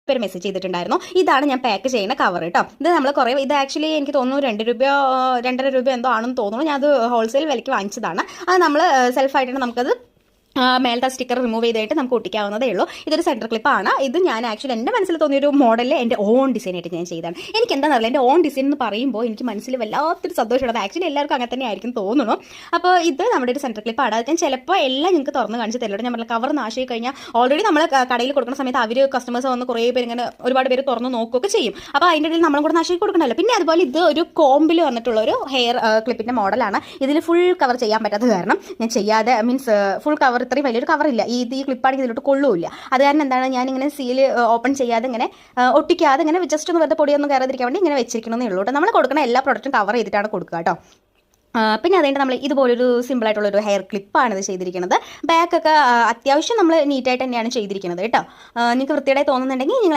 പേര് മെസ്സേജ് ചെയ്തിട്ടുണ്ടായിരുന്നു. ഇതാണ് ഞാൻ പാക്ക് ചെയ്യുന്ന കവർ കേട്ടോ. ഇത് നമ്മൾ കുറേ ഇത് ആക്ച്വലി എനിക്ക് തോന്നുന്നു 2 രൂപയോ 2.5 രൂപ എന്തോ ആണെന്ന് തോന്നുന്നു. ഞാൻ അത് ഹോൾസെയിൽ വിലയ്ക്ക് വാങ്ങിച്ചതാണ്. അത് നമ്മൾ സെൽഫായിട്ടാണ് നമുക്കത് മേലത്തെ സ്റ്റിക്കർ റിമൂവ് ചെയ്തിട്ട് നമുക്ക് ഒട്ടിക്കാവുന്നതേ ഉള്ളൂ. ഇതൊരു സെൻറ്റർ ക്ലിപ്പാണ്. ഇത് ഞാൻ ആക്ച്വലി എൻ്റെ മനസ്സിൽ തോന്നിയൊരു മോഡലിൽ എൻ്റെ ഓൺ ഡിസൈനായിട്ട് ഞാൻ ചെയ്തതാണ്. എനിക്ക് എന്താണെന്നറിയില്ല, എൻ്റെ ഓൺ ഡിസൈൻ എന്ന് പറയുമ്പോൾ എനിക്ക് മനസ്സിൽ വല്ലാത്തൊരു സന്തോഷമുള്ളത്. ആക്ച്വലി എല്ലാവർക്കും അങ്ങനെ തന്നെ ആയിരിക്കും തോന്നുന്നു. അപ്പോൾ ഇത് നമ്മുടെ ഒരു സെൻറ്റർ ക്ലിപ്പാണ്. അത് ഞാൻ ചിലപ്പോൾ എല്ലാം നിങ്ങൾക്ക് തുറന്ന് കാണിച്ച് തരില്ല. ഞാൻ പറഞ്ഞ കവർ നാശമായി കഴിഞ്ഞാൽ ഓൾറെഡി നമ്മൾ കടയിൽ കൊടുക്കുന്ന സമയത്ത് അവർ കസ്റ്റമേഴ്സ് വന്ന് കുറേ പേര് ഇങ്ങനെ ഒരുപാട് പേര് തുറന്ന് നോക്കുകയൊക്കെ ചെയ്യും. അപ്പോൾ അതിൻ്റെ ഇടയിൽ നമ്മളും കൂടെ നാശമായി കൊടുക്കണമല്ലോ. പിന്നെ അതുപോലെ ഇത് ഒരു കോമ്പിൽ വന്നിട്ടുള്ള ഒരു ഹെയർ ക്ലിപ്പിൻ്റെ മോഡലാണ്. ഇതിൽ ഫുൾ കവർ ചെയ്യാൻ പറ്റാത്തത് കാരണം ഞാൻ ചെയ്യാതെ മീൻസ് ഫുൾ കവർ ഇത്രയും വലിയൊരു കവറില്ല, ഈ ക്ലിപ്പാണെങ്കിൽ ഇതിലോട്ട് കൊള്ളൂല്ല. അത് കാരണം എന്താണ് ഞാനിങ്ങനെ സീൽ ഓപ്പൺ ചെയ്യാതെ ഇങ്ങനെ ഒട്ടിക്കാതെ ഇങ്ങനെ ജസ്റ്റ് ഒന്ന് വെറുതെ പൊടിയൊന്നും കയറാതിരിക്കാൻ വേണ്ടി ഇങ്ങനെ വെച്ചിരിക്കണമെന്നേ ഉള്ളൂ കേട്ടോ. നമ്മൾ കൊടുക്കുന്ന എല്ലാ പ്രൊഡക്റ്റും കവർ ചെയ്തിട്ടാണ് കൊടുക്കുക കേട്ടോ. പിന്നെ അതുകൊണ്ട് നമ്മൾ ഇതുപോലൊരു സിമ്പിളായിട്ടുള്ളൊരു ഹെയർ ക്ലിപ്പാണ് ഇത് ചെയ്തിരിക്കുന്നത്. ബാക്കൊക്കെ അത്യാവശ്യം നമ്മൾ നീറ്റായിട്ട് തന്നെയാണ് ചെയ്തിരിക്കുന്നത് കേട്ടോ. നിങ്ങൾക്ക് വൃത്തിയായി തോന്നുന്നുണ്ടെങ്കിൽ നിങ്ങൾ